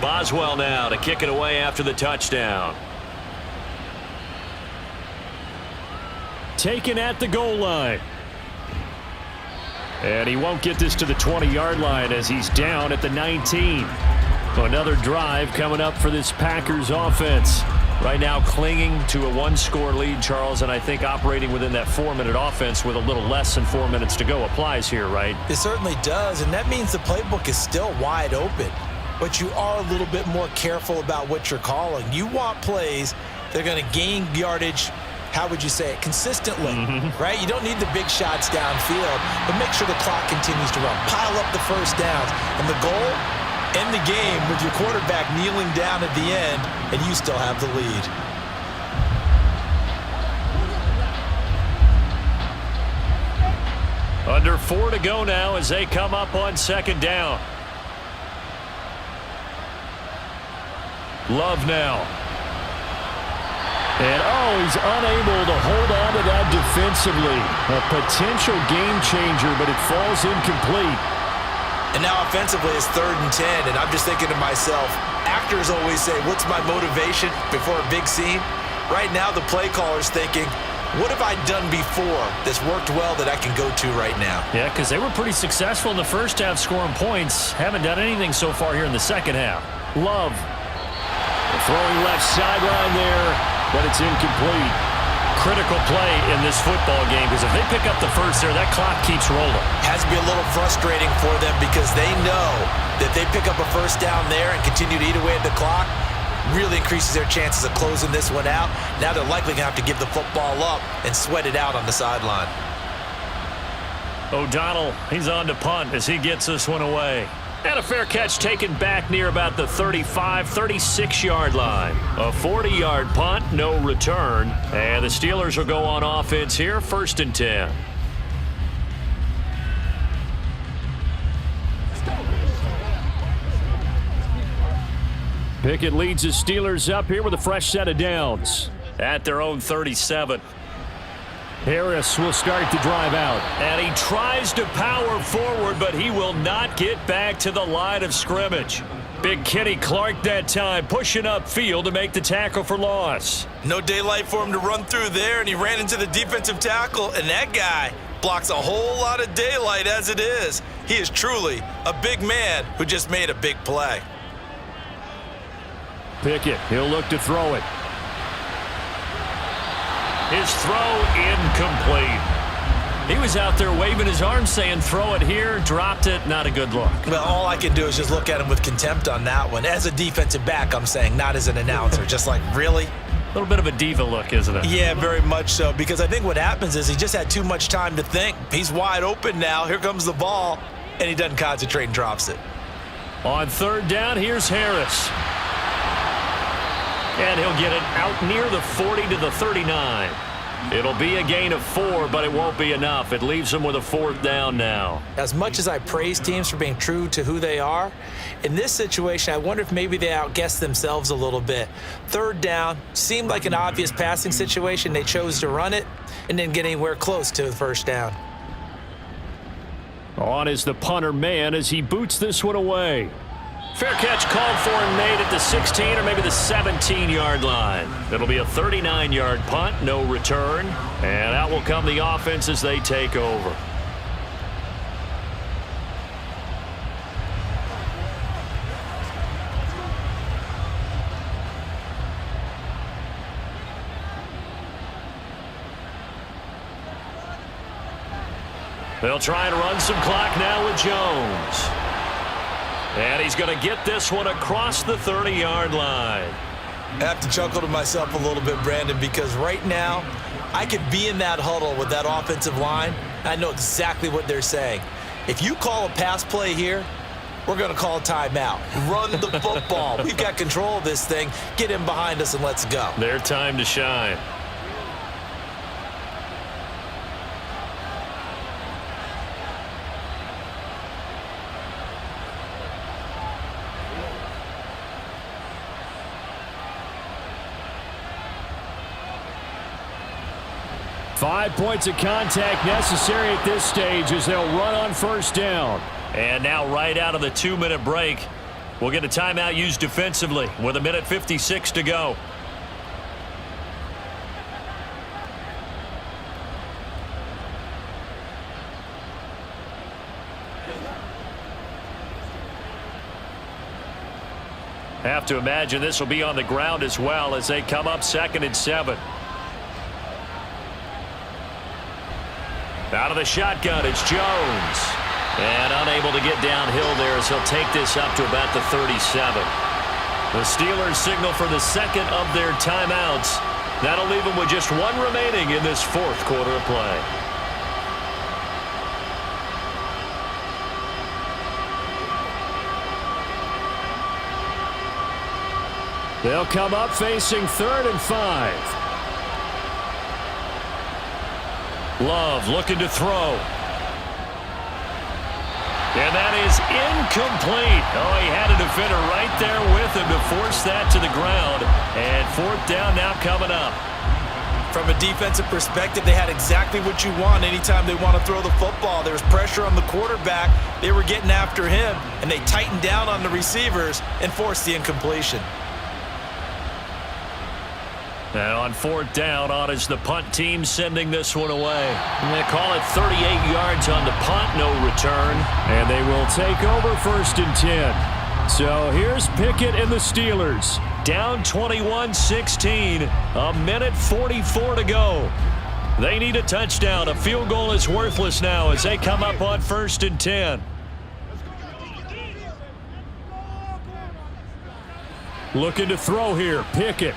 Boswell now to kick it away after the touchdown. Taken at the goal line. And he won't get this to the 20-yard line as he's down at the 19. Another drive coming up for this Packers offense. Right now clinging to a 1-score lead, Charles, and I think operating within that 4-minute offense with a little less than 4 minutes to go applies here, right? It certainly does, and that means the playbook is still wide open. But you are a little bit more careful about what you're calling. You want plays that are going to gain yardage, how would you say it, consistently, right? You don't need the big shots downfield, but make sure the clock continues to run. Pile up the first downs. And the goal, end the game with your quarterback kneeling down at the end, and you still have the lead. Under 4 to go now as they come up on 2nd down. Love now. And he's unable to hold on to that defensively. A potential game changer, but it falls incomplete. And now offensively it's 3rd and 10, and I'm just thinking to myself, actors always say, what's my motivation before a big scene? Right now the play caller's thinking, what have I done before that's worked well that I can go to right now? Yeah, because they were pretty successful in the first half scoring points. Haven't done anything so far here in the second half. Love. Throwing left sideline there, but it's incomplete. Critical play in this football game because if they pick up the first there, that clock keeps rolling. Has to be a little frustrating for them because they know that they pick up a first down there and continue to eat away at the clock, really increases their chances of closing this one out. Now they're likely going to have to give the football up and sweat it out on the sideline. O'Donnell, he's on to punt as he gets this one away. And a fair catch taken back near about the 35, 36-yard line. A 40-yard punt, no return. And the Steelers will go on offense here, 1st and 10. Pickett leads the Steelers up here with a fresh set of downs. At their own 37. Harris will start the drive out. And he tries to power forward, but he will not get back to the line of scrimmage. Big Kenny Clark that time, pushing upfield to make the tackle for loss. No daylight for him to run through there, and he ran into the defensive tackle, and that guy blocks a whole lot of daylight as it is. He is truly a big man who just made a big play. Pickett, he'll look to throw it. His throw incomplete. He was out there waving his arms saying, throw it here, dropped it, not a good look. Well, all I can do is just look at him with contempt on that one. As a defensive back, I'm saying, not as an announcer. Just like, really? A little bit of a diva look, isn't it? Yeah, very much so, because I think what happens is he just had too much time to think. He's wide open now. Here comes the ball, and he doesn't concentrate and drops it. On third down, here's Harris. And he'll get it out near the 40 to the 39. It'll be a gain of 4, but it won't be enough. It leaves them with a 4th down now. As much as I praise teams for being true to who they are, in this situation, I wonder if maybe they outguessed themselves a little bit. Third down seemed like an obvious passing situation. They chose to run it and didn't get anywhere close to the first down. On is the punter man as he boots this one away. Fair catch called for and made at the 16 or maybe the 17-yard line. It'll be a 39-yard punt, no return. And out will come the offense as they take over. They'll try and run some clock now with Jones. And he's going to get this one across the 30-yard line. I have to chuckle to myself a little bit, Brandon, because right now I could be in that huddle with that offensive line. I know exactly what they're saying. If you call a pass play here, we're going to call a timeout. Run the football. We've got control of this thing. Get in behind us and let's go. Their time to shine. Five points of contact necessary at this stage as they'll run on first down. And now right out of the 2-minute break, we'll get a timeout used defensively with 1:56 to go. Have to imagine this will be on the ground as well as they come up 2nd and 7. Out of the shotgun, it's Jones. And unable to get downhill there as he'll take this up to about the 37. The Steelers signal for the second of their timeouts. That'll leave them with just one remaining in this 4th quarter of play. They'll come up facing 3rd and 5. Love looking to throw. And that is incomplete. Oh, he had a defender right there with him to force that to the ground. And 4th down now coming up. From a defensive perspective, they had exactly what you want anytime they want to throw the football. There was pressure on the quarterback. They were getting after him, and they tightened down on the receivers and forced the incompletion. And on 4th down, on is the punt team sending this one away. And they call it 38 yards on the punt, no return. And they will take over 1st and 10. So here's Pickett and the Steelers. Down 21-16, 1:44 to go. They need a touchdown. A field goal is worthless now as they come up on 1st and 10. Looking to throw here, Pickett.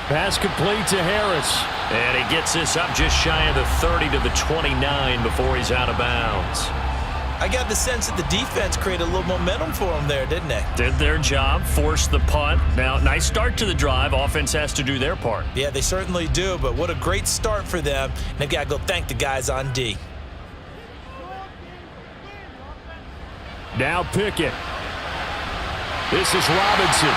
Pass complete to Harris. And he gets this up just shy of the 30 to the 29 before he's out of bounds. I got the sense that the defense created a little momentum for them there, didn't they? Did their job, forced the punt. Now, nice start to the drive. Offense has to do their part. Yeah, they certainly do, but what a great start for them. And they've got to go thank the guys on D. Now Pickett. This is Robinson.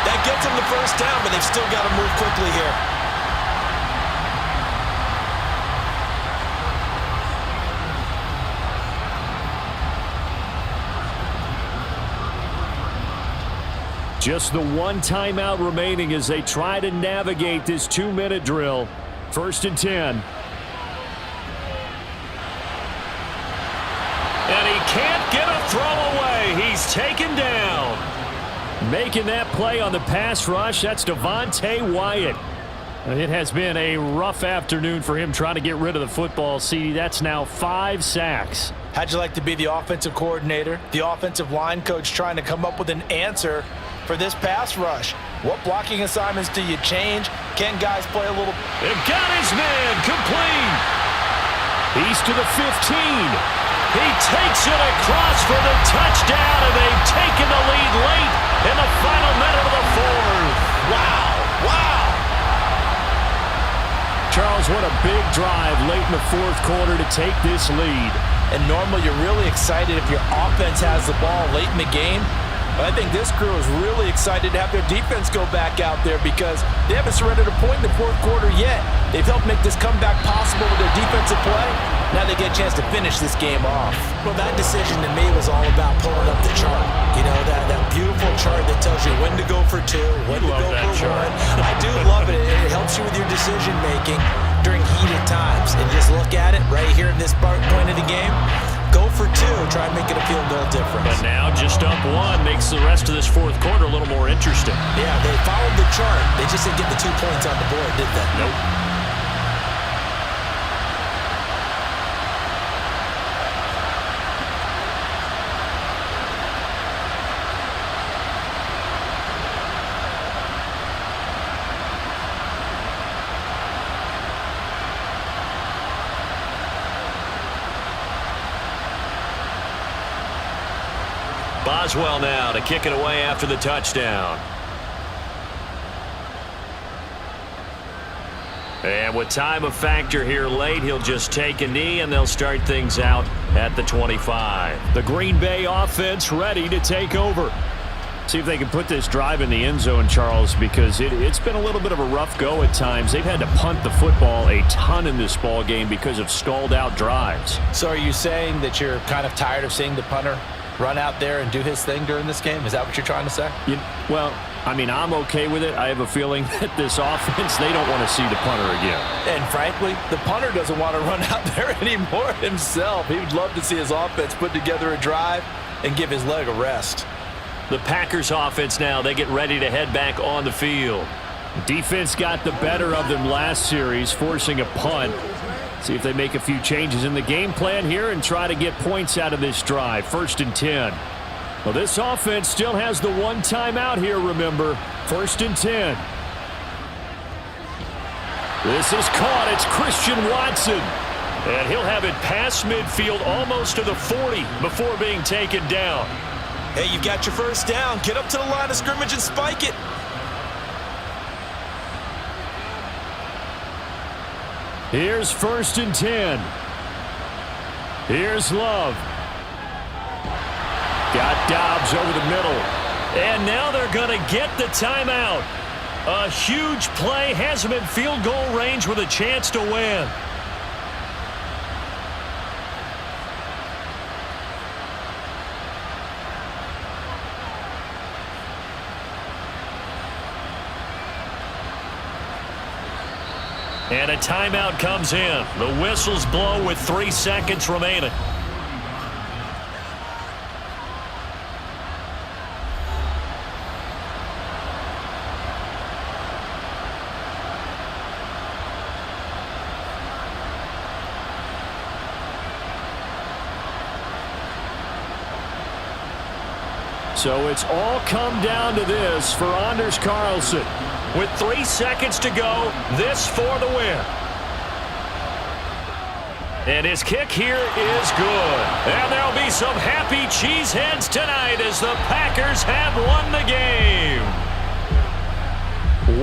That gets them the first down, but they've still got to move quickly here. Just the one timeout remaining as they try to navigate this 2-minute drill. 1st and 10. And he can't get a throw away. He's taken down. Making that play on the pass rush, that's Devontae Wyatt. It has been a rough afternoon for him trying to get rid of the football. See, that's now 5 sacks. How'd you like to be the offensive coordinator, the offensive line coach trying to come up with an answer for this pass rush? What blocking assignments do you change? Can guys play a little? They've got his man complete. He's to the 15. He takes it across for the touchdown, and they've taken the lead late in the final minute of the fourth. Wow, wow. Charles, what a big drive late in the fourth quarter to take this lead. And normally you're really excited if your offense has the ball late in the game. But I think this crew is really excited to have their defense go back out there because they haven't surrendered a point in the fourth quarter yet. They've helped make this comeback possible with their defensive play. Now they get a chance to finish this game off. Well, that decision to me was all about pulling up the chart. You know, that beautiful chart that tells you when to go for 2, when to go for 1. I do love it. It helps you with your decision making during heated times. And just look at it right here in this point of the game. Go for 2. Try and make it a field goal difference. But now just up 1 makes the rest of this fourth quarter a little more interesting. Yeah, they followed the chart. They just didn't get the 2 points on the board, did they? Nope. Boswell now to kick it away after the touchdown. And with time a factor here late, he'll just take a knee and they'll start things out at the 25. The Green Bay offense ready to take over. See if they can put this drive in the end zone, Charles, because it's been a little bit of a rough go at times. They've had to punt the football a ton in this ball game because of stalled out drives. So are you saying that you're kind of tired of seeing the punter run out there and do his thing during this game? Is that what you're trying to say? Well, I mean, I'm okay with it. I have a feeling that this offense, they don't want to see the punter again. And frankly, the punter doesn't want to run out there anymore himself. He would love to see his offense put together a drive and give his leg a rest. The Packers offense now, they get ready to head back on the field. Defense got the better of them last series, forcing a punt. See if they make a few changes in the game plan here and try to get points out of this drive. 1st and 10. Well, this offense still has the 1 timeout here, remember. 1st and 10. This is caught. It's Christian Watson. And he'll have it past midfield almost to the 40 before being taken down. Hey, you've got your first down. Get up to the line of scrimmage and spike it. Here's 1st and 10. Here's Love. Got Dobbs over the middle. And now they're going to get the timeout. A huge play has them in field goal range with a chance to win. And a timeout comes in. The whistles blow with 3 seconds remaining. So it's all come down to this for Anders Carlson. With 3 seconds to go, this for the win. And his kick here is good. And there'll be some happy cheeseheads tonight as the Packers have won the game.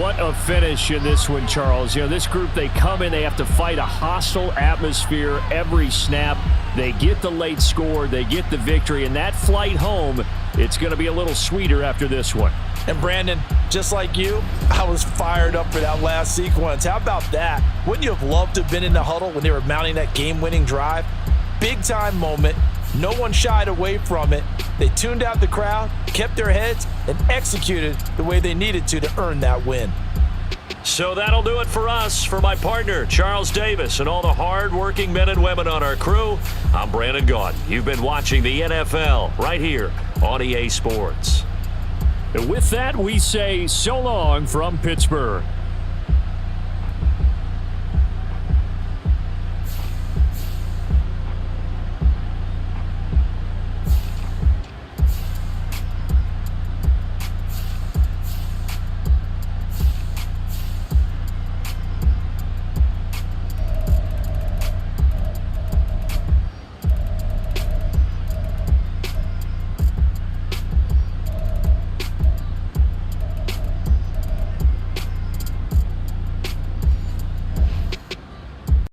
What a finish in this one, Charles. You know, this group, they come in, they have to fight a hostile atmosphere every snap. They get the late score, they get the victory, and that flight home, it's going to be a little sweeter after this one. And Brandon, just like you, I was fired up for that last sequence. How about that? Wouldn't you have loved to have been in the huddle when they were mounting that game-winning drive? Big-time moment. No one shied away from it. They tuned out the crowd, kept their heads, and executed the way they needed to earn that win. So that'll do it for us. For my partner, Charles Davis, and all the hard-working men and women on our crew, I'm Brandon Gaudin. You've been watching the NFL right here on EA Sports. With that, we say so long from Pittsburgh.